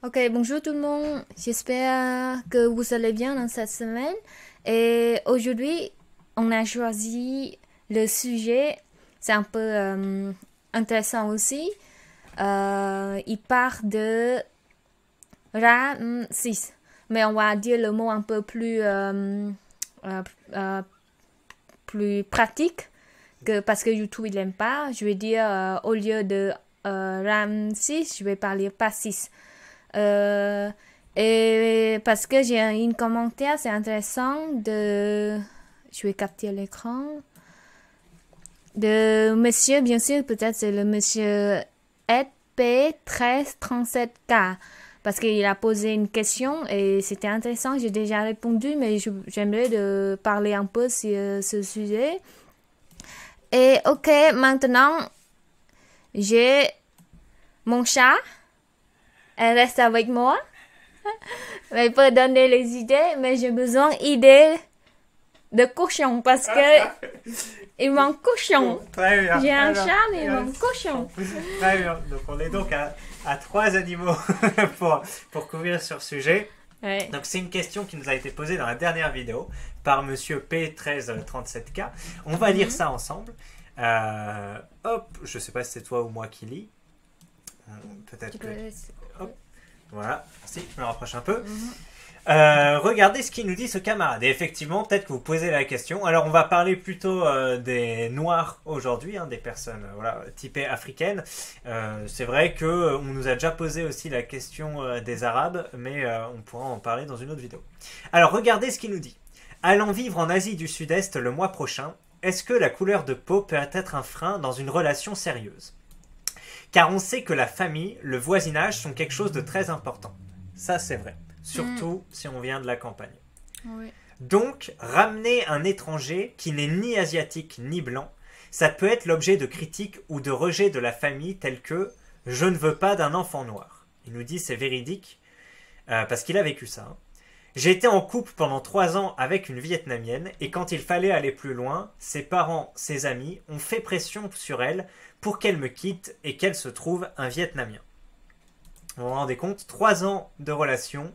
Ok, bonjour tout le monde. J'espère que vous allez bien dans cette semaine. Et aujourd'hui, on a choisi le sujet. C'est un peu intéressant aussi. Il part de RAM6. Mais on va dire le mot un peu plus pratique parce que YouTube il n'aime pas. Je vais dire au lieu de RAM6, je vais parler PAS6. Et parce que j'ai un commentaire, c'est intéressant je vais capter l'écran. De monsieur, bien sûr, peut-être c'est le monsieur EP1337K. Parce qu'il a posé une question et c'était intéressant. J'ai déjà répondu, mais j'aimerais de parler un peu sur ce sujet. Et ok, maintenant, j'ai mon chat. Elle reste avec moi. Elle peut donner les idées, mais j'ai besoin d'idées de cochon parce que il manque cochon. Très bien. J'ai un chat, mais il manque cochon. Très bien. Donc on est donc à 3 animaux pour couvrir sur ce sujet. Ouais. Donc c'est une question qui nous a été posée dans la dernière vidéo par monsieur P1337K. On va lire ça ensemble. Hop, je sais pas si c'est toi ou moi qui lis. Peut-être que... Hop. Voilà, merci, je me rapproche un peu. Regardez ce qu'il nous dit ce camarade. Et effectivement, peut-être que vous posez la question. Alors, on va parler plutôt des Noirs aujourd'hui, des personnes typées africaines. C'est vrai qu'on nous a déjà posé aussi la question des Arabes, mais on pourra en parler dans une autre vidéo. Alors, regardez ce qu'il nous dit. Allant vivre en Asie du Sud-Est le mois prochain, est-ce que la couleur de peau peut être un frein dans une relation sérieuse ? Car on sait que la famille, le voisinage sont quelque chose de très important. Ça, c'est vrai. Surtout si on vient de la campagne. Oui. Donc, ramener un étranger qui n'est ni asiatique ni blanc, ça peut être l'objet de critiques ou de rejet de la famille tels que « je ne veux pas d'un enfant noir ». Il nous dit c'est véridique parce qu'il a vécu ça. J'ai été en couple pendant 3 ans avec une Vietnamienne et quand il fallait aller plus loin, ses parents, ses amis ont fait pression sur elle pour qu'elle me quitte et qu'elle se trouve un Vietnamien. Vous vous rendez compte, 3 ans de relation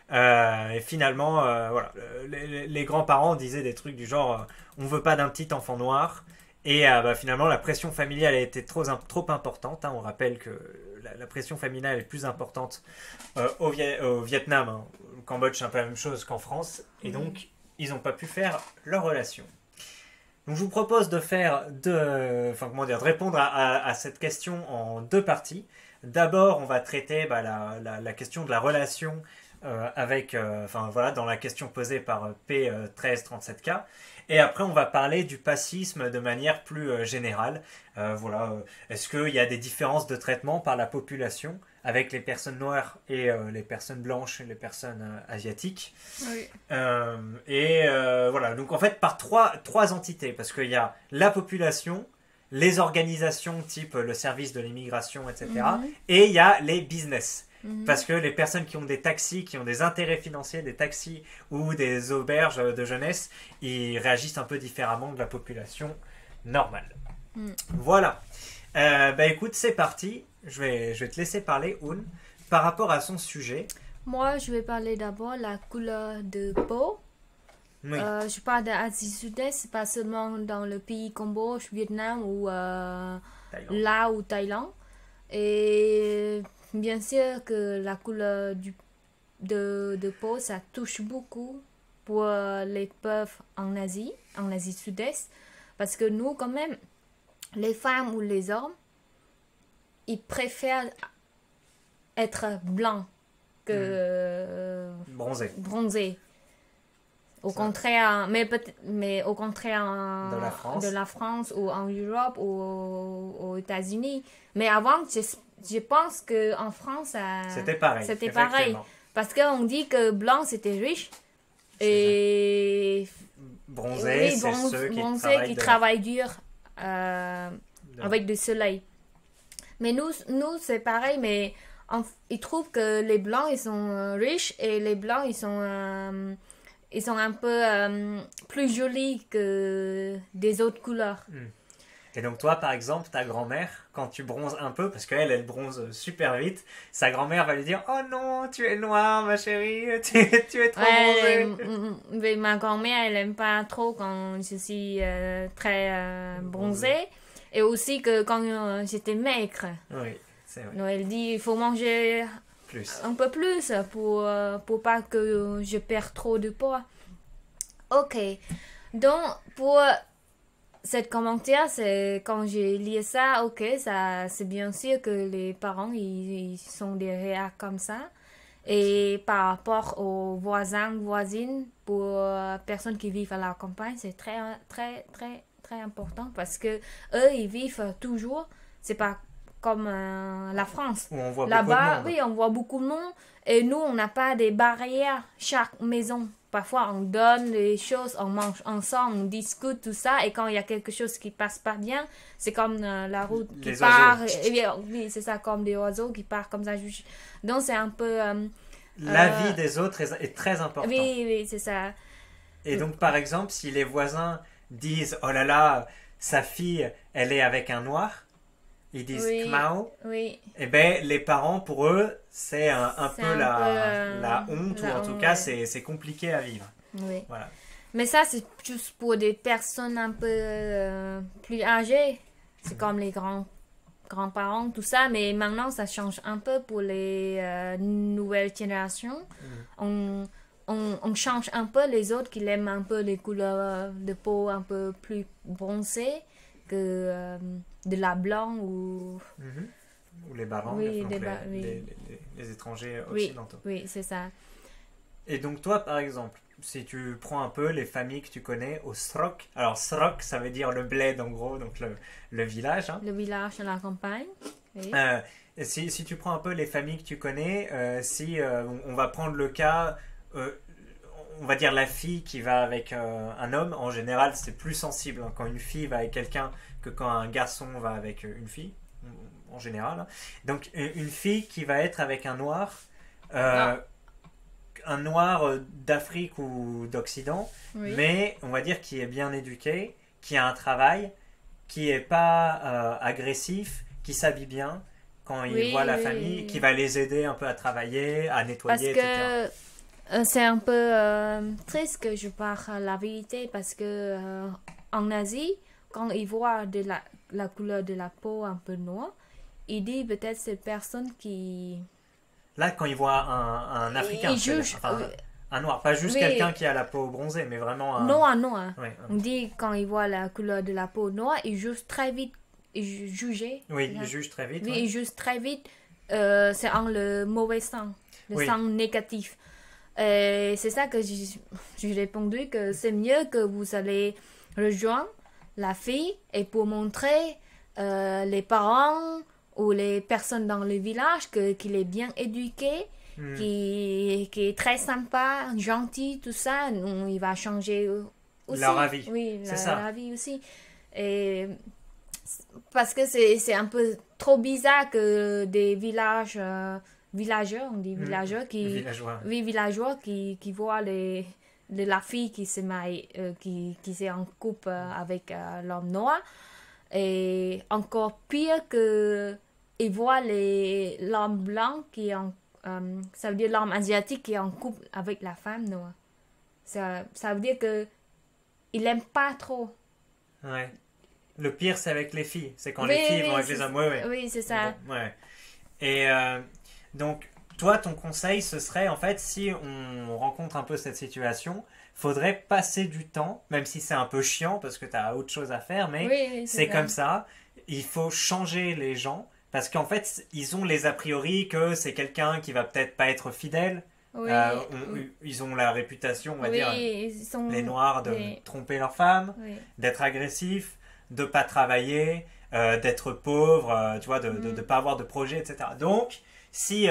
et finalement, les grands-parents disaient des trucs du genre on veut pas d'un petit enfant noir et finalement la pression familiale a été trop importante. On rappelle que la pression familiale est plus importante au Vietnam. Au Cambodge, c'est un peu la même chose qu'en France. Et donc, ils n'ont pas pu faire leur relation. Donc, je vous propose de répondre à cette question en 2 parties. D'abord, on va traiter la question de la relation dans la question posée par P1337K. Et après, on va parler du passisme de manière plus générale. Est-ce qu'il y a des différences de traitement par la population avec les personnes noires et les personnes blanches et les personnes asiatiques. Oui. Donc en fait, par trois entités, parce qu'il y a la population, les organisations type le service de l'immigration, etc. Et il y a les business. Parce que les personnes qui ont des taxis, qui ont des intérêts financiers, des taxis ou des auberges de jeunesse, ils réagissent un peu différemment de la population normale. Voilà. Écoute, c'est parti. Je vais te laisser parler, Un, par rapport à son sujet. Moi, je vais parler d'abord de la couleur de peau. Oui. Je parle d'Asie Sud-Est, pas seulement dans le pays Cambodge, Vietnam ou Laos ou Thaïlande. Et bien sûr que la couleur de peau, ça touche beaucoup pour les peuples en Asie Sud-Est. Parce que nous, quand même, les femmes ou les hommes, ils préfèrent être blancs que bronzés. Au contraire, mais au contraire de la France ou en Europe ou aux États-Unis. Mais avant, je pense qu'en France, c'était pareil. Parce qu'on dit que blanc, c'était riche. Et bronzé, c'est ceux qui travaillent dur avec du soleil. Mais nous c'est pareil, mais ils trouvent que les blancs, ils sont riches et les blancs, ils sont un peu plus jolis que des autres couleurs. Et donc toi, par exemple, ta grand-mère, quand tu bronzes un peu, parce qu'elle, elle bronze super vite, sa grand-mère va lui dire « Oh non, tu es noire, ma chérie, tu es trop bronzée. » Mais ma grand-mère, elle aime pas trop quand je suis très bronzée. Et aussi que quand j'étais maigre. Oui, c'est vrai. Donc elle dit il faut manger un peu plus pour pas que je perde trop de poids. Ok. Donc pour cette commentaire, c'est quand j'ai lu ça, ok, ça c'est bien sûr que les parents ils sont des réactions comme ça. Et par rapport aux voisins, voisines, pour personnes qui vivent à la campagne, c'est très, très, très, très important parce que eux, ils vivent toujours. C'est pas comme la France. Où on voit Là-bas, beaucoup de monde. oui, on voit beaucoup de monde. Et nous, on n'a pas des barrières chaque maison. Parfois, on donne les choses, on mange ensemble, on discute tout ça. Et quand il y a quelque chose qui passe pas bien, c'est comme la route qui part. Oui, c'est ça, comme des oiseaux qui partent comme ça. Donc, c'est un peu... L'avis des autres est très important. Oui, oui, c'est ça. Et donc, par exemple, si les voisins disent « Oh là là, sa fille, elle est avec un noir », ils disent oui, Kmao. Oui. Eh bien, les parents, pour eux, c'est un peu la honte, ou en tout cas, c'est compliqué à vivre. Oui. Voilà. Mais ça, c'est juste pour des personnes un peu plus âgées. C'est comme les grands-parents, tout ça. Mais maintenant, ça change un peu pour les nouvelles générations. On change un peu les autres qui aiment un peu les couleurs de peau un peu plus bronzées que de la blanc ou... Ou les barons, oui, donc les étrangers occidentaux. Oui, c'est ça. Et donc toi, par exemple, si tu prends un peu les familles que tu connais au Srok, alors Srok, ça veut dire le bled en gros, donc le village. Hein. Le village dans la campagne. Oui. Si tu prends un peu les familles que tu connais, on va prendre le cas... on va dire la fille qui va avec un homme, en général c'est plus sensible quand une fille va avec quelqu'un que quand un garçon va avec une fille, en général. Donc une fille qui va être avec un noir d'Afrique ou d'Occident, oui. mais on va dire qui est bien éduqué, qui a un travail, qui est pas agressif, qui s'habille bien quand il voit la famille, qui va les aider un peu à travailler, à nettoyer, etc. C'est un peu triste que je parle la vérité parce que en Asie, quand ils voient de la couleur de la peau un peu noire, ils disent peut-être cette personne qui... Là, quand ils voient un Africain, un noir, pas juste quelqu'un qui a la peau bronzée, mais vraiment un... Noir. Ouais. On dit quand ils voient la couleur de la peau noire, ils jugent très vite. Ils jugent. Oui, ils jugent très vite. Oui, ils jugent très vite. C'est en le mauvais sens, le sens négatif. C'est ça que j'ai répondu que c'est mieux que vous allez rejoindre la fille et pour montrer les parents ou les personnes dans le village qu'il est bien éduqué, qui est très sympa, gentil, tout ça. Il va changer aussi. Leur avis. Oui, c'est ça. Leur avis aussi. Et parce que c'est un peu trop bizarre que des villageurs, on dit villageois villageois qui voient la fille qui se marie, qui est en couple avec l'homme noir, et encore pire que ils voient l'homme blanc qui est ça veut dire l'homme asiatique qui est en couple avec la femme noire. Ça veut dire que il aime pas trop. Ouais. Le pire, c'est avec les filles. C'est quand les filles vont avec les hommes. Oui, c'est ça. Bon, ouais. Et donc, toi, ton conseil, ce serait, en fait, si on rencontre un peu cette situation, faudrait passer du temps, même si c'est un peu chiant, parce que tu as autre chose à faire, mais c'est comme ça. Il faut changer les gens, parce qu'en fait, ils ont les a priori que c'est quelqu'un qui va peut-être pas être fidèle. Ils ont la réputation, on va dire, les Noirs, de tromper leurs femmes, d'être agressifs, de pas travailler, d'être pauvre, tu vois, de pas avoir de projet, etc. Donc, si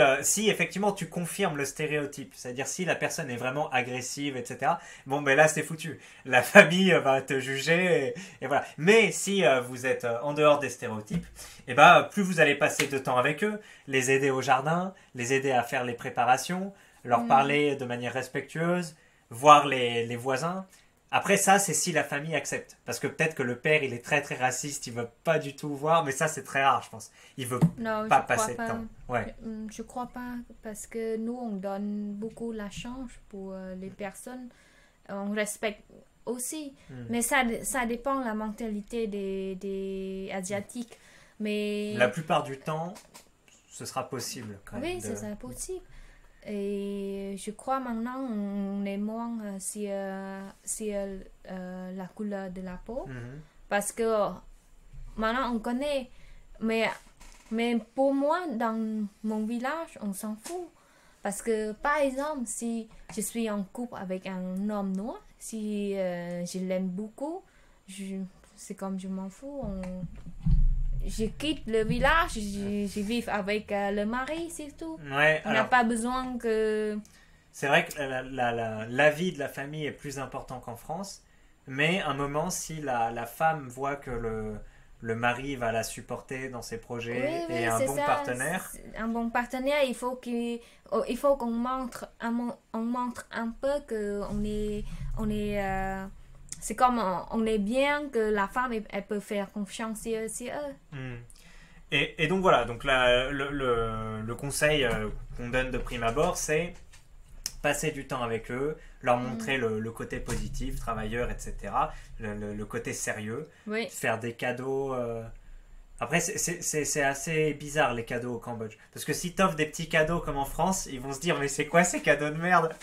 effectivement tu confirmes le stéréotype, c'est-à-dire si la personne est vraiment agressive, etc., bon, ben là, c'est foutu. La famille va te juger, et voilà. Mais si vous êtes en dehors des stéréotypes, et ben, plus vous allez passer de temps avec eux, les aider au jardin, les aider à faire les préparations, leur parler de manière respectueuse, voir les voisins, Après ça, c'est si la famille accepte. Parce que peut-être que le père, il est très très raciste, il veut pas du tout voir, mais ça c'est très rare, je pense. Il veut Non, pas je passer crois de pas. temps. Ouais. Je crois pas parce que nous on donne beaucoup la chance pour les personnes. On respecte aussi. Mais ça dépend de la mentalité des Asiatiques. Mais La plupart du temps, ce sera possible quand même. oui, c'est ça possible. Et je crois maintenant on est moins la couleur de la peau. Parce que maintenant on connaît. Mais pour moi, dans mon village, on s'en fout. Parce que, par exemple, si je suis en couple avec un homme noir, si je l'aime beaucoup, c'est comme je m'en fous. Je quitte le village, je vis avec le mari, c'est tout. Ouais, On n'a pas besoin que... C'est vrai que la vie de la famille est plus important qu'en France, mais à un moment, si la femme voit que le mari va la supporter dans ses projets et un bon partenaire. Un bon partenaire, il faut qu'on montre un peu qu'on est c'est comme on est bien, que la femme elle peut faire confiance sur eux. Et donc voilà, donc le conseil qu'on donne de prime abord, c'est passer du temps avec eux, leur montrer le côté positif, travailleur, etc. Le côté sérieux. Oui. Faire des cadeaux. Après, c'est assez bizarre les cadeaux au Cambodge. Parce que si t'offres des petits cadeaux comme en France, ils vont se dire mais c'est quoi ces cadeaux de merde.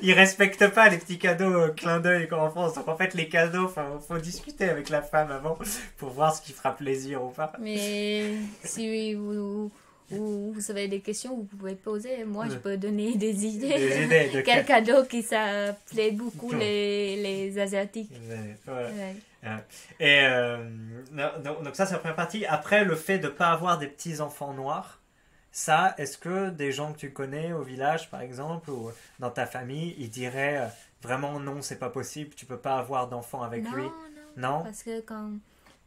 Ils respectent pas les petits cadeaux clin d'œil comme en France. Donc en fait, les cadeaux, faut discuter avec la femme avant pour voir ce qui fera plaisir ou pas. Mais si vous avez des questions, vous pouvez poser. Moi, je peux donner des idées. Des idées de quel cadeau qui ça plaît beaucoup les Asiatiques. Ouais. Et donc ça, c'est la première partie. Après, le fait de ne pas avoir des petits-enfants noirs, ça, est-ce que des gens que tu connais au village, par exemple, ou dans ta famille, ils diraient vraiment non, c'est pas possible, tu peux pas avoir d'enfant avec lui? Non. Parce que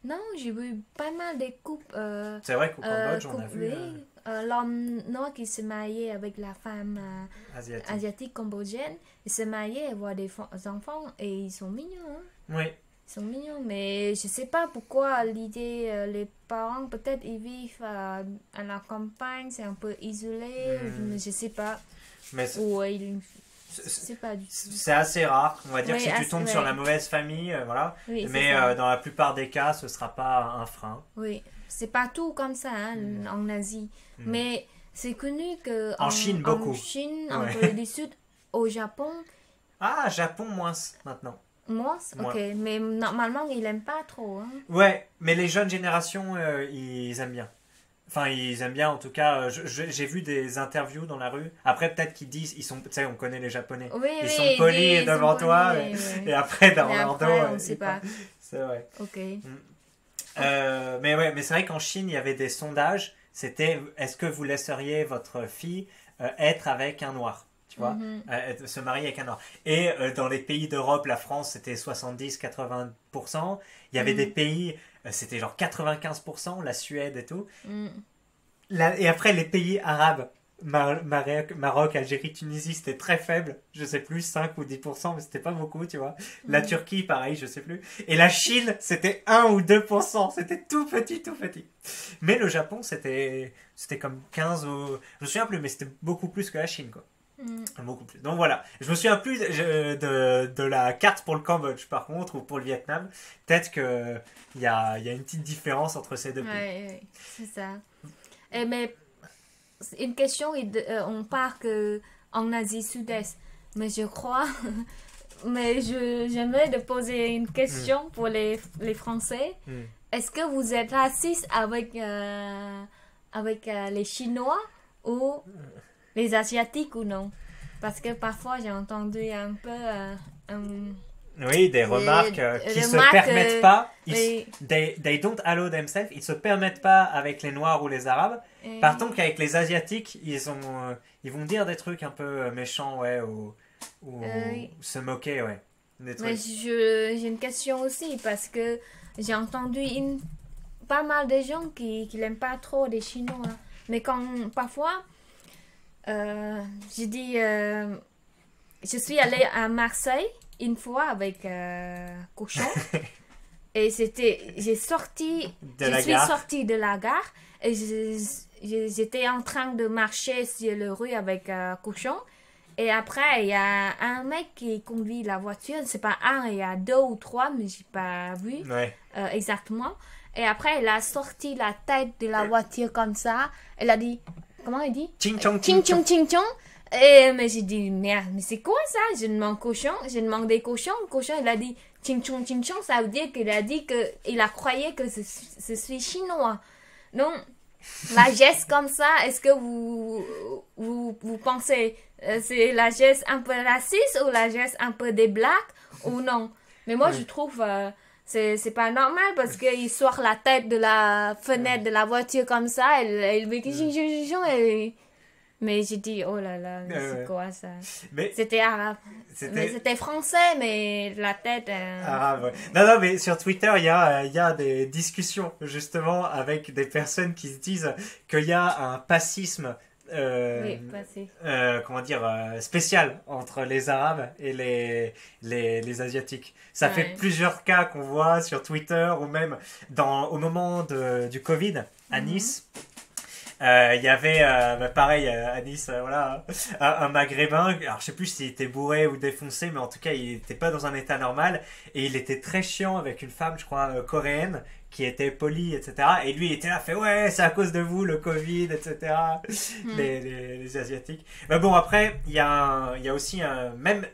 non, j'ai vu pas mal de couples. C'est vrai qu'au Cambodge, on a vu... l'homme noir qui se mariait avec la femme asiatique cambodgienne, il se mariait, avoir des enfants, et ils sont mignons. Hein? Oui. Ils sont mignons, mais je sais pas pourquoi l'idée, les parents, peut-être ils vivent à la campagne, c'est un peu isolé, je sais pas. Mais c'est pas du tout. C'est assez rare, on va dire, si tu tombes sur la mauvaise famille, voilà. Oui, mais dans la plupart des cas, ce sera pas un frein. Oui, c'est pas tout comme ça en Asie. Mais c'est connu que en Chine, beaucoup. En Chine, en Corée du Sud, au Japon. Ah, Japon, moins maintenant. Moins. Ok. Mais normalement, ils n'aiment pas trop. Hein. Ouais, mais les jeunes générations, ils aiment bien. Enfin, ils aiment bien, en tout cas. J'ai vu des interviews dans la rue. Après, peut-être qu'ils disent, tu sais, on connaît les Japonais. Oui, ils sont polis devant toi, et après, dans leur dos. On ne sait pas. C'est vrai. Ok. Mais c'est vrai qu'en Chine, il y avait des sondages. C'était, est-ce que vous laisseriez votre fille être avec un noir? Tu vois, se marier avec un noir. Et dans les pays d'Europe, la France, c'était 70-80%. Il y avait des pays, c'était genre 95%, la Suède et tout. Et après, les pays arabes, Maroc, Algérie, Tunisie, c'était très faible. Je sais plus, 5 ou 10%, mais c'était pas beaucoup, tu vois. La Turquie, pareil, je sais plus. Et la Chine, c'était 1 ou 2%. C'était tout petit, tout petit. Mais le Japon, c'était comme 15 ou... Je me souviens plus, mais c'était beaucoup plus que la Chine, quoi. Beaucoup plus. Donc voilà, je me souviens plus de la carte pour le Cambodge par contre, ou pour le Vietnam. Peut-être qu'il y a une petite différence entre ces deux pays. Oui, c'est ça. Mais une question, on part en Asie Sud-Est, mais je crois, mais j'aimerais te poser une question pour les Français. Est-ce que vous êtes raciste avec les Chinois ou les Asiatiques ou non? Parce que parfois j'ai entendu un peu oui, des remarques qui se permettent pas. They don't allow themselves. Ils se permettent pas avec les Noirs ou les Arabes. Par contre, qu'avec les Asiatiques, ils vont dire des trucs un peu méchants, ouais, ou se moquer, ouais. Des trucs. Mais j'ai une question aussi parce que j'ai entendu pas mal de gens qui n'aiment pas trop les Chinois. Mais quand parfois je dis je suis allée à Marseille une fois avec cochon. Et je suis sortie de la gare et j'étais en train de marcher sur la rue avec cochon. Et après, il y a un mec qui conduit la voiture. C'est pas un, il y a 2 ou 3, mais j'ai pas vu exactement. Et après, il a sorti la tête de la voiture comme ça. Elle a dit, comment il dit? Ching chong, ching chong, ching chong. Et mais j'ai dit, merde, mais c'est quoi ça? Je demande cochon, j'ai demandé cochon. Cochon, il a dit, ching chong, ça veut dire qu'il a dit qu'il a croyé que je suis chinois. Donc, la geste comme ça, est-ce que vous pensez c'est la geste un peu raciste ou la geste un peu des blagues ou non? Mais moi, je trouve c'est pas normal parce qu'il sort la tête de la fenêtre de la voiture comme ça, elle me dit mais j'ai dit, oh là là, mais c'est quoi ça? C'était arabe. C'était français, mais la tête... Arabe, ouais. Non, mais sur Twitter, il y a des discussions, justement, avec des personnes qui se disent qu'il y a un passisme comment dire, spécial entre les Arabes et les Asiatiques. Ça fait plusieurs cas qu'on voit sur Twitter ou même au moment du Covid à Nice. Il y avait pareil à Nice voilà un maghrébin, alors je sais plus s'il était bourré ou défoncé, mais en tout cas il était pas dans un état normal et il était très chiant avec une femme, je crois coréenne, qui était polie, etc. Et lui il était là, fait ouais c'est à cause de vous le Covid, etc. Les Asiatiques. Mais bon, après il y a aussi même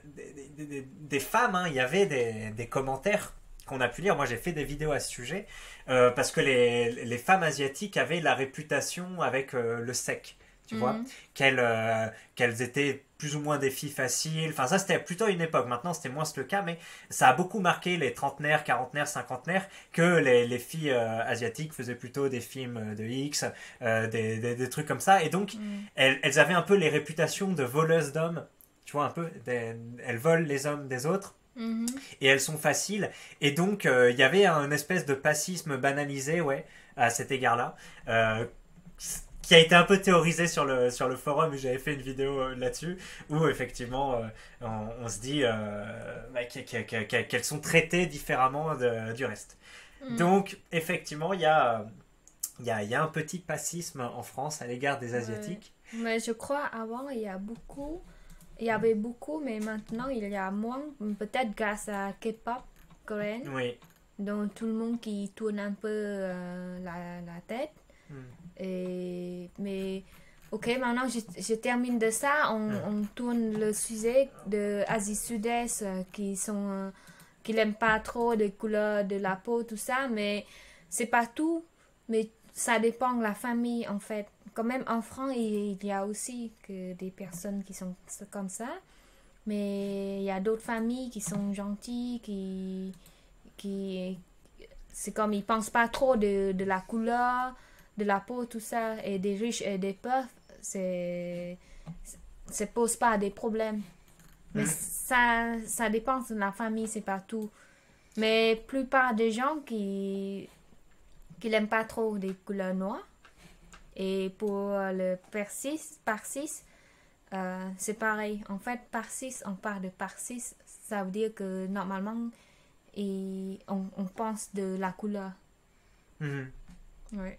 des femmes, hein, il y avait des commentaires qu'on a pu lire. Moi j'ai fait des vidéos à ce sujet parce que les femmes asiatiques avaient la réputation avec le sec, tu vois, qu'elles étaient plus ou moins des filles faciles. Enfin ça c'était plutôt une époque, maintenant c'était moins le cas, mais ça a beaucoup marqué les trentenaires, quarantenaires, cinquantenaires que les filles asiatiques faisaient plutôt des films de X, des trucs comme ça, et donc elles avaient un peu les réputations de voleuses d'hommes, tu vois, un peu, elles volent les hommes des autres. Et elles sont faciles, et donc il y avait un espèce de passisme banalisé à cet égard-là, qui a été un peu théorisé sur le forum, et j'avais fait une vidéo là-dessus où effectivement on se dit qu'elles sont traitées différemment du reste. Donc effectivement il y a un petit passisme en France à l'égard des Asiatiques. Mais je crois avant il y avait beaucoup, mais maintenant il y a moins, peut-être grâce à K-pop coréen. Oui. Donc tout le monde qui tourne un peu la tête. Mais ok, maintenant je termine de ça. On tourne le sujet de Asie Sud-Est qui n'aiment pas trop les couleurs de la peau, tout ça, mais c'est pas tout. Mais ça dépend de la famille en fait. Quand même en France, il y a aussi que des personnes qui sont comme ça. Mais il y a d'autres familles qui sont gentilles, qui c'est comme ils pensent pas trop de la couleur, de la peau, tout ça. Et des riches et des pauvres, ça pose pas des problèmes. Mais ça dépend de la famille, c'est pas tout. Mais la plupart des gens qui n'aiment pas trop des couleurs noires. Et pour le parsis, c'est pareil. En fait, parsis, on parle de parsis, ça veut dire que normalement, on pense de la couleur. Oui.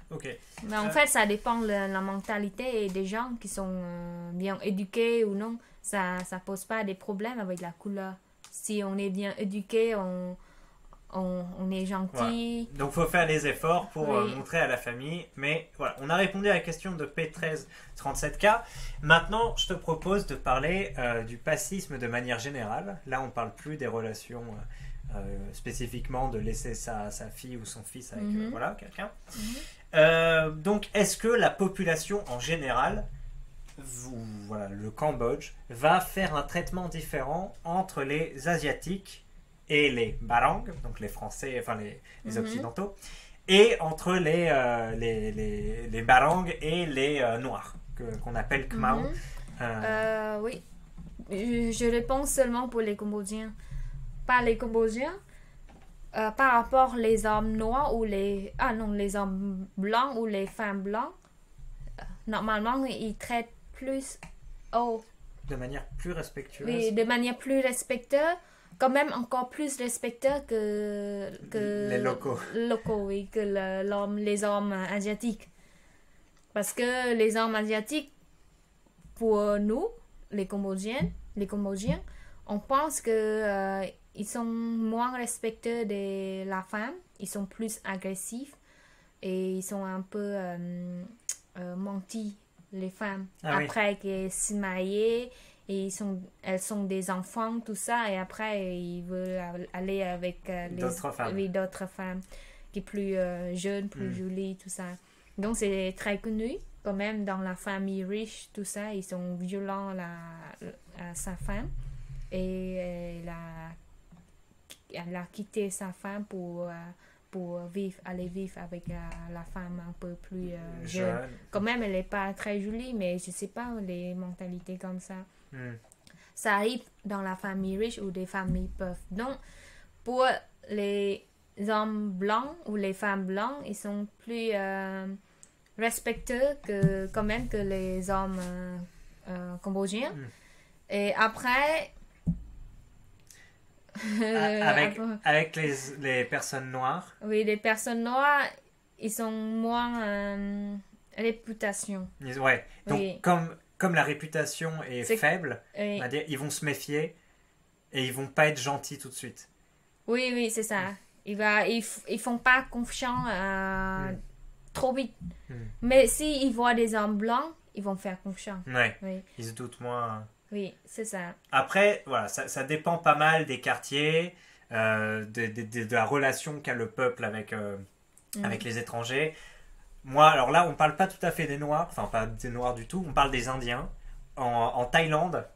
Ok. Mais en fait, ça dépend de la mentalité des gens qui sont bien éduqués ou non. Ça pose pas des problèmes avec la couleur. Si on est bien éduqué, on est gentil. Voilà. Donc il faut faire les efforts pour montrer à la famille. Mais voilà, on a répondu à la question de P1337K. Maintenant, je te propose de parler du passisme de manière générale. Là, on ne parle plus des relations spécifiquement de laisser sa fille ou son fils avec quelqu'un. Donc, est-ce que la population en général, le Cambodge, va faire un traitement différent entre les Asiatiques et les Barang, donc les Français, enfin les Occidentaux, et entre les Barang et les Noirs, qu'on appelle Khmer. Oui, je réponds seulement pour les Cambodgiens. Pas les Cambodgiens, par rapport les hommes noirs ou les hommes blancs ou les femmes blancs, normalement ils traitent plus haut De manière plus respectueuse. Oui, de manière plus respectueuse, quand même encore plus respectueux que les locaux. Oui, que les hommes asiatiques. Parce que les hommes asiatiques, pour nous, les Cambodgiens, on pense que ils sont moins respectueux de la femme, ils sont plus agressifs et ils sont un peu mentis, les femmes. Après qu'elles se marient, et elles sont des enfants, tout ça, et après ils veulent aller avec d'autres femmes qui sont plus jeunes, plus jolies, tout ça. Donc c'est très connu, quand même, dans la famille riche, tout ça, ils sont violents à sa femme, et elle a quitté sa femme pour aller vivre avec la femme un peu plus jeune. Quand même, elle n'est pas très jolie, mais je sais pas, les mentalités comme ça. Ça arrive dans la famille riche ou des familles pauvres. Donc, pour les hommes blancs ou les femmes blancs, ils sont plus respectueux quand même que les hommes cambodgiens. Et après... avec les personnes noires. Oui, les personnes noires, ils sont moins réputation. Ouais, donc comme la réputation est faible, on va dire, ils vont se méfier et ils vont pas être gentils tout de suite. Oui, c'est ça. Ils font pas confiance trop vite. Mais s'ils voient des hommes blancs, ils vont faire confiance. Ouais. Oui. Ils se doutent moins. Oui, c'est ça. Après, voilà, ça dépend pas mal des quartiers, de la relation qu'a le peuple avec les étrangers. Moi, alors là, on parle pas tout à fait des Noirs, enfin pas des Noirs du tout, on parle des Indiens. En Thaïlande,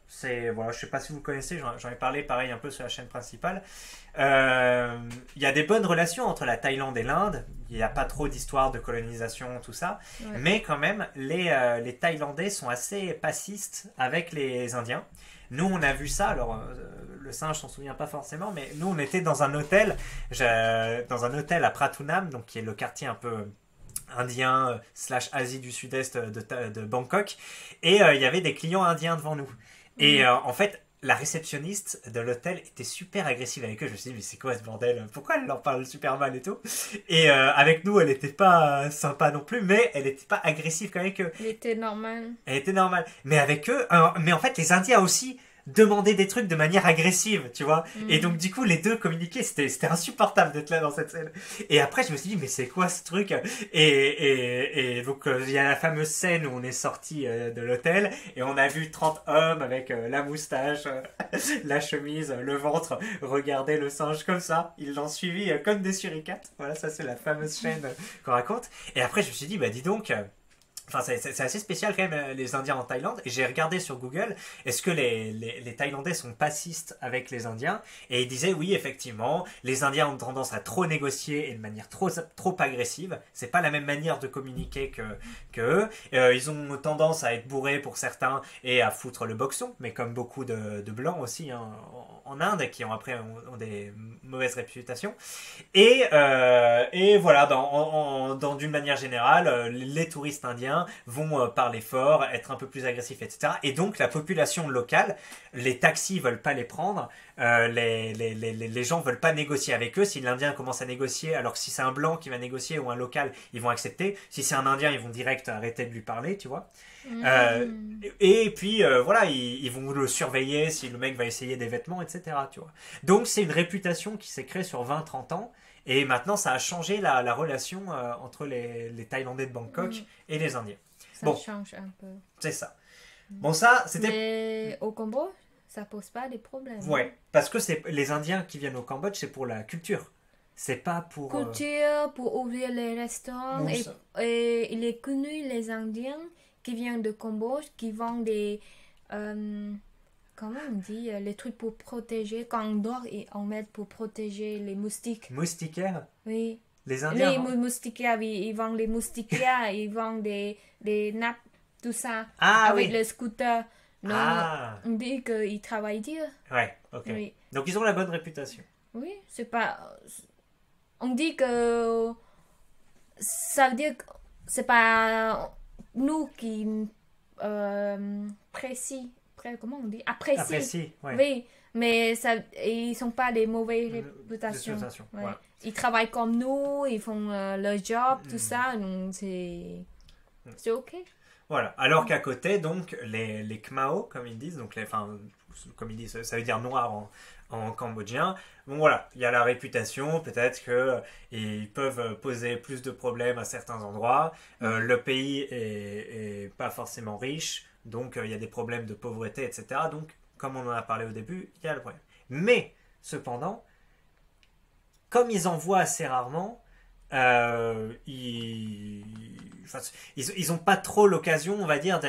voilà, je sais pas si vous connaissez, j'en ai parlé pareil un peu sur la chaîne principale. Il y a des bonnes relations entre la Thaïlande et l'Inde. Il n'y a pas trop d'histoire de colonisation, tout ça. Ouais. Mais quand même, les Thaïlandais sont assez passistes avec les Indiens. Nous, on a vu ça. Alors, le singe s'en souvient pas forcément, mais nous, on était dans un hôtel à Pratunam, donc qui est le quartier un peu indien / Asie du Sud-Est de Bangkok, et il y avait des clients indiens devant nous. Et en fait, la réceptionniste de l'hôtel était super agressive avec eux. Je me suis dit, mais c'est quoi ce bordel? Pourquoi elle leur parle super mal et tout? Et avec nous, elle n'était pas sympa non plus, mais elle n'était pas agressive quand même avec eux. Elle était normale. Elle était normale. Mais avec eux, mais en fait, les Indiens aussi demander des trucs de manière agressive, tu vois. Et donc, du coup, les deux communiquaient. C'était insupportable d'être là dans cette scène. Et après, je me suis dit, mais c'est quoi ce truc? Et donc, il y a la fameuse scène où on est sorti de l'hôtel et on a vu 30 hommes avec la moustache, la chemise, le ventre, regarder le singe comme ça. Ils l'ont suivi comme des suricates. Voilà, ça, c'est la fameuse chaîne qu'on raconte. Et après, je me suis dit, bah, dis donc... Enfin, c'est assez spécial quand même, les Indiens en Thaïlande. Et j'ai regardé sur Google, est-ce que les Thaïlandais sont passistes avec les Indiens? Et ils disaient, oui, effectivement, les Indiens ont tendance à trop négocier et de manière trop agressive. C'est pas la même manière de communiquer que eux. Ils ont tendance à être bourrés pour certains et à foutre le boxon, mais comme beaucoup de Blancs aussi hein, en Inde, qui ont après ont des mauvaises réputations. Et voilà, d'une manière générale, les touristes indiens vont parler fort, être un peu plus agressifs, etc. Et donc la population locale, les taxis veulent pas les prendre, les gens veulent pas négocier avec eux. Si l'Indien commence à négocier, alors que si c'est un blanc qui va négocier ou un local, ils vont accepter. Si c'est un Indien, ils vont direct arrêter de lui parler, tu vois. Et puis voilà, ils vont le surveiller si le mec va essayer des vêtements, etc. Tu vois. Donc c'est une réputation qui s'est créée sur 20-30 ans. Et maintenant, ça a changé la relation entre les Thaïlandais de Bangkok et les Indiens. Ça change un peu. C'est ça. Bon, ça, c'était... Mais au Cambodge, ça pose pas des problèmes. Ouais, parce que les Indiens qui viennent au Cambodge, c'est pour la culture. C'est pas pour... Culture, pour ouvrir les restaurants. Et il est connu, les Indiens qui viennent de Cambodge, qui vendent des... comment on dit, les trucs pour protéger, quand on dort, on met pour protéger les moustiques. Moustiquaires? Oui. Les Indiens? Les moustiquaires, oui, ils vendent les moustiquaires, ils vendent des nappes, tout ça, avec le scooter. Donc, on dit qu'ils travaillent dur. Ouais, ok. Oui. Donc ils ont la bonne réputation. Oui, c'est pas... On dit que... Ça veut dire que c'est pas nous qui précis comment on dit? Apprécient. Apprécie, ouais. Oui, mais ça, ils sont pas des mauvaises réputations. Ouais. Ouais. Ils travaillent comme nous, ils font leur job, tout ça, donc c'est ok. Voilà. Alors qu'à côté, donc, les Khmao, comme ils disent, donc comme ils disent, ça veut dire noir en cambodgien. Bon voilà, il y a la réputation, peut-être qu'ils peuvent poser plus de problèmes à certains endroits. Le pays est pas forcément riche, donc il y a des problèmes de pauvreté, etc. Donc, comme on en a parlé au début, il y a le problème. Mais, cependant, comme ils en voient assez rarement, ils n'ont pas trop l'occasion, on va dire,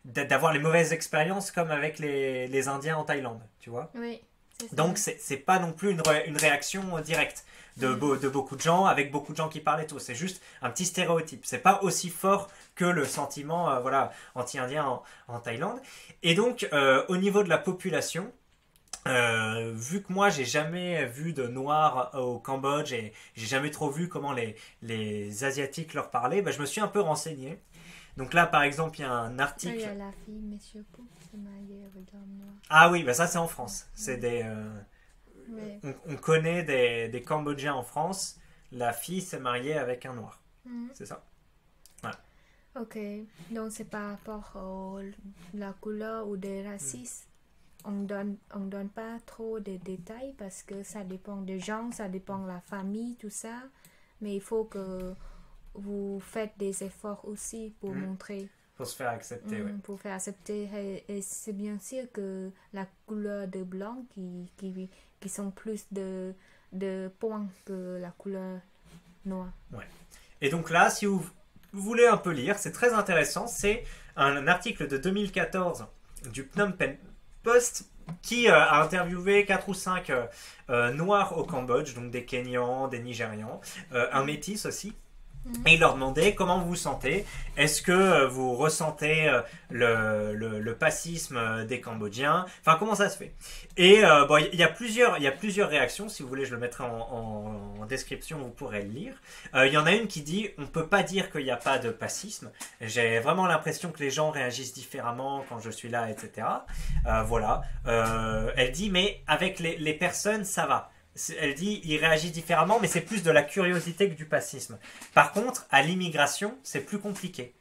d'avoir les mauvaises expériences comme avec les Indiens en Thaïlande, tu vois. Oui, c'est ça. Donc, c'est pas non plus une réaction directe de beaucoup de gens, avec beaucoup de gens qui parlent et tout. C'est juste un petit stéréotype. C'est pas aussi fort que le sentiment voilà, anti-indien en Thaïlande. Et donc, au niveau de la population, vu que moi j'ai jamais vu de noirs au Cambodge et j'ai jamais trop vu comment les Asiatiques leur parlaient, bah, je me suis un peu renseigné. Donc là par exemple il y a un article. Il y a la fille, Monsieur Pou, se marier avec un noir. Ah oui, bah ça c'est en France. C'est Ouais. on connaît des Cambodgiens en France. La fille s'est mariée avec un noir. C'est ça. Voilà. Ok, donc c'est par rapport à la couleur ou des racistes. On donne pas trop de détails parce que ça dépend des gens, ça dépend de la famille, tout ça. Mais il faut que vous faites des efforts aussi pour montrer. Pour se faire accepter, oui. Pour faire accepter. Et c'est bien sûr que la couleur de blanc qui sont plus de points que la couleur noire. Ouais. Et donc là, si vous voulez un peu lire, c'est très intéressant. C'est un article de 2014 du Phnom Penh Post qui a interviewé 4 ou 5 noirs au Cambodge, donc des Kenyans, des Nigérians, un métis aussi. Et il leur demandait comment vous vous sentez. Est-ce que vous ressentez le passisme des Cambodgiens? Enfin, comment ça se fait? Et bon, il y a plusieurs réactions. Si vous voulez, je le mettrai en description, vous pourrez le lire. Il y en a une qui dit on peut pas dire qu'il n'y a pas de passisme. J'ai vraiment l'impression que les gens réagissent différemment quand je suis là, etc. Voilà. Elle dit mais avec les personnes, ça va. Elle dit ils réagissent différemment, mais c'est plus de la curiosité que du passisme. Par contre, à l'immigration, c'est plus compliqué.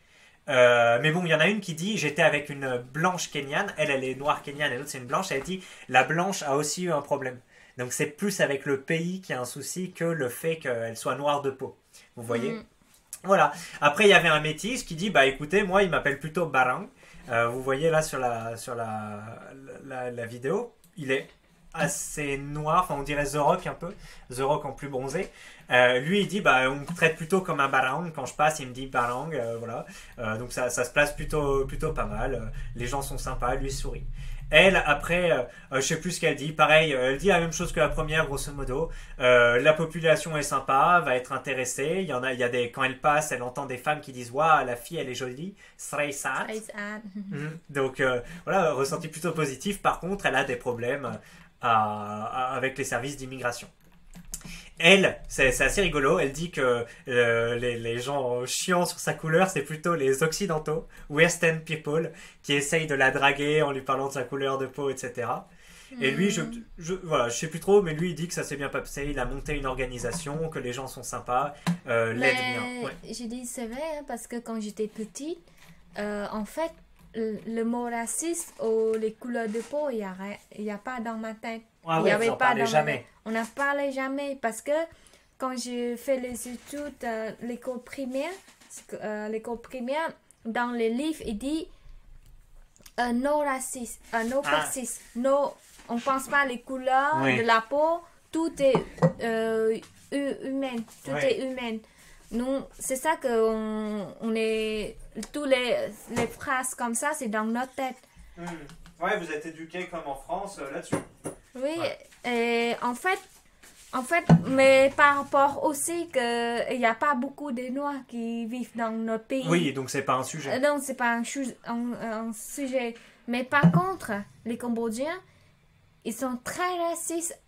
Mais bon, il y en a une qui dit j'étais avec une blanche kenyane, elle est noire kenyane et l'autre c'est une blanche. Elle dit la blanche a aussi eu un problème. Donc c'est plus avec le pays qu'il y a un souci que le fait qu'elle soit noire de peau. Vous voyez? Voilà. Après, il y avait un métis qui dit bah écoutez, moi il m'appelle plutôt Barang. Vous voyez là sur la vidéo, il est assez noir, enfin on dirait The Rock un peu, The Rock en plus bronzé. Lui il dit bah on me traite plutôt comme un barang, quand je passe il me dit barang, voilà. Donc ça se place plutôt pas mal, les gens sont sympas, lui sourit. Elle après je sais plus ce qu'elle dit, pareil elle dit la même chose que la première grosso modo. La population est sympa, va être intéressée, il y a des, quand elle passe elle entend des femmes qui disent waouh la fille elle est jolie, Srei Sat. Donc voilà, ressenti plutôt positif. Par contre elle a des problèmes avec les services d'immigration. Elle, c'est assez rigolo, elle dit que les gens chiants sur sa couleur, c'est plutôt les occidentaux, Western people, qui essayent de la draguer en lui parlant de sa couleur de peau, etc. Et lui, voilà, je sais plus trop, mais lui, il dit que ça s'est bien passé, il a monté une organisation, que les gens sont sympas, l'aident bien. Ouais. Je dis c'est vrai, hein, parce que quand j'étais petite, en fait, le mot raciste ou les couleurs de peau, il y a pas dans ma tête. Ah ouais, vous en parlez jamais. On n'en parlait jamais parce que quand j'ai fait les études l'école primaire, dans les livres, il dit non raciste, non passiste, non, on pense pas les couleurs de la peau, tout est humain, tout est humain. Nous, c'est ça que on est, tous les phrases comme ça, c'est dans notre tête. Ouais, vous êtes éduqués comme en France là-dessus. Oui, et en fait, mais par rapport aussi qu'il n'y a pas beaucoup de Noirs qui vivent dans notre pays. Oui, donc c'est pas un sujet. Non, c'est pas un sujet. Mais par contre, les Cambodgiens, ils sont très racistes,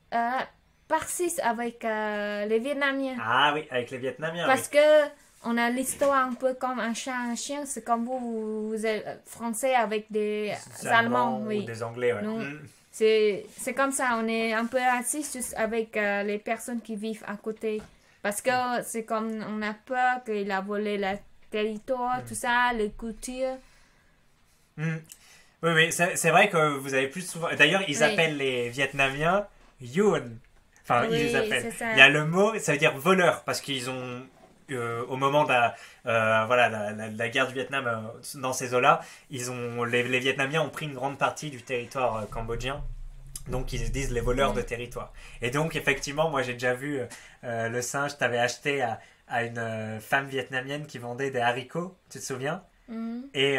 avec les Vietnamiens. Ah oui, avec les Vietnamiens. Parce que on a l'histoire un peu comme un chat, un chien. C'est comme vous êtes français avec des Allemands, ou oui. des Anglais, ouais. Donc, c'est comme ça, on est un peu raciste juste avec les personnes qui vivent à côté. Parce que c'est comme, on a peur qu'il a volé le territoire, tout ça, les cultures. Oui, mais c'est vrai que vous avez plus souvent... D'ailleurs, ils appellent les Vietnamiens Yun. Enfin, ils les appellent. Il y a le mot, ça veut dire voleur, parce qu'ils ont... au moment de la guerre du Vietnam dans ces eaux-là, les Vietnamiens ont pris une grande partie du territoire cambodgien. Donc ils se disent les voleurs de territoire. Et donc effectivement, moi j'ai déjà vu le singe, t'avais acheté à une femme vietnamienne qui vendait des haricots, tu te souviens? Et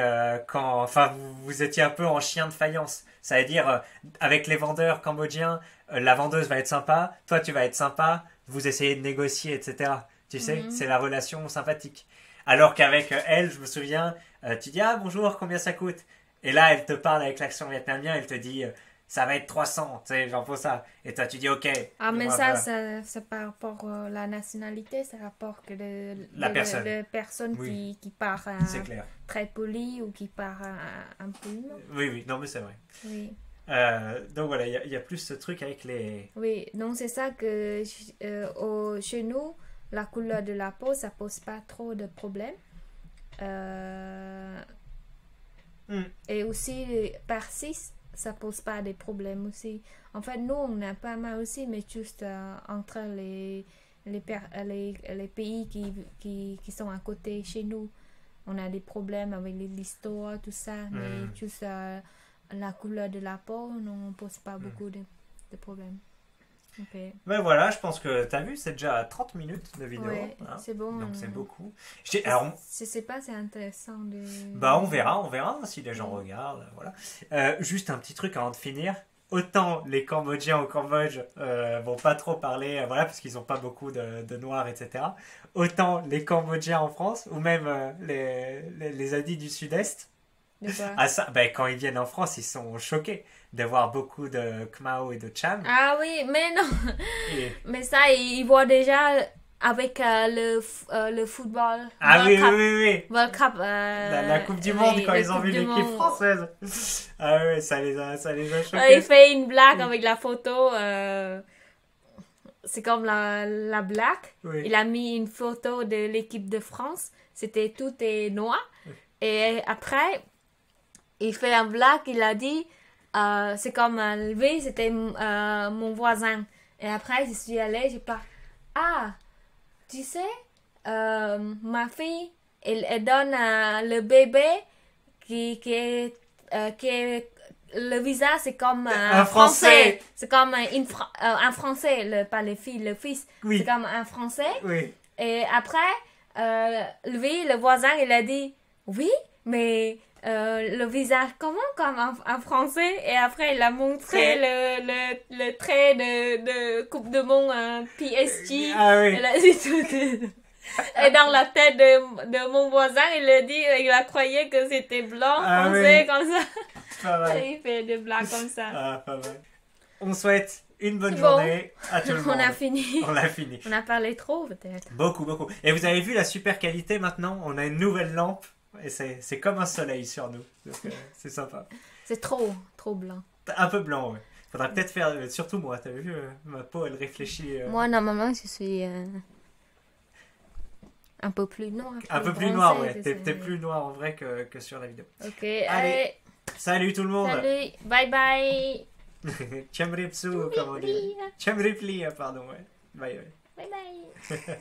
vous étiez un peu en chien de faïence. Ça veut dire, avec les vendeurs cambodgiens, la vendeuse va être sympa, toi tu vas être sympa, vous essayez de négocier, etc. Tu sais, c'est la relation sympathique. Alors qu'avec elle, je me souviens, tu dis, ah bonjour, combien ça coûte? Et là, elle te parle avec l'accent vietnamien, elle te dit, ça va être 300, tu sais, j'en faut ça. Et toi, tu dis, ok. Ah, mais ça, c'est par rapport à la nationalité, c'est par rapport que la personne. De personnes qui parlent très poli ou qui parlent un peu humain. Oui, non, mais c'est vrai. Oui. Donc voilà, il y a plus ce truc avec les... Oui, donc c'est ça que chez nous, la couleur de la peau, ça pose pas trop de problèmes. Et aussi, par 6, ça pose pas de problèmes aussi. En fait, nous, on a pas mal aussi, mais juste entre les pays qui sont à côté chez nous, on a des problèmes avec l'histoire, tout ça, mais juste la couleur de la peau, on pose pas beaucoup de problèmes. Okay. Ben voilà, je pense que t'as vu, c'est déjà 30 minutes de vidéo. Ouais, c'est bon. Donc c'est beaucoup. Alors, je sais pas, c'est intéressant de... Bah on verra si les gens regardent. Voilà. Juste un petit truc avant de finir. Autant les Cambodgiens au Cambodge vont pas trop parler, voilà, parce qu'ils ont pas beaucoup de noirs, etc. Autant les Cambodgiens en France, ou même les Adis du Sud-Est, quand ils viennent en France, ils sont choqués de voir beaucoup de Khmao et de Cham. Ah oui, mais non. Mais ça, ils voient déjà avec le football. Ah oui, Cup. oui. World Cup. La Coupe du Monde, quand ils ont vu l'équipe française. Ah oui, ça les a choqués. Il fait une blague avec la photo. C'est comme la blague. Oui. Il a mis une photo de l'équipe de France. C'était tout est noir. Oui. Et après, il fait un blague. Il a dit... c'est comme lui, c'était mon voisin. Et après, je suis allée, je parle. Ah, tu sais, ma fille, elle donne le bébé qui est le visage, c'est comme un français. C'est comme un français, pas les filles, le fils. Oui. C'est comme un français. Oui. Et après, lui, le voisin, il a dit oui, mais. Le visage comme un français, et après il a montré le trait de Coupe de Monde PSG. Ah oui. Il a dit tout. Et dans la tête de mon voisin, il a croyé que c'était blanc, français, comme ça. Pas mal. Il fait des blagues comme ça. Ah, pas mal. On souhaite une bonne journée à tout le monde. On a fini. On a parlé trop peut-être. Beaucoup. Et vous avez vu la super qualité maintenant? On a une nouvelle lampe. Et c'est comme un soleil sur nous. Donc, c'est sympa. C'est trop blanc. Un peu blanc, ouais. Faudra peut-être faire... surtout moi, t'as vu, ma peau, elle réfléchit... Moi, normalement, je suis un peu plus noir. Un peu plus noir, ouais. T'es plus noir en vrai que sur la vidéo. Ok, allez. Salut tout le monde. Salut, bye bye. Cham Ripsu, comment dire. Cham Ripli, pardon, ouais. Bye. Bye bye.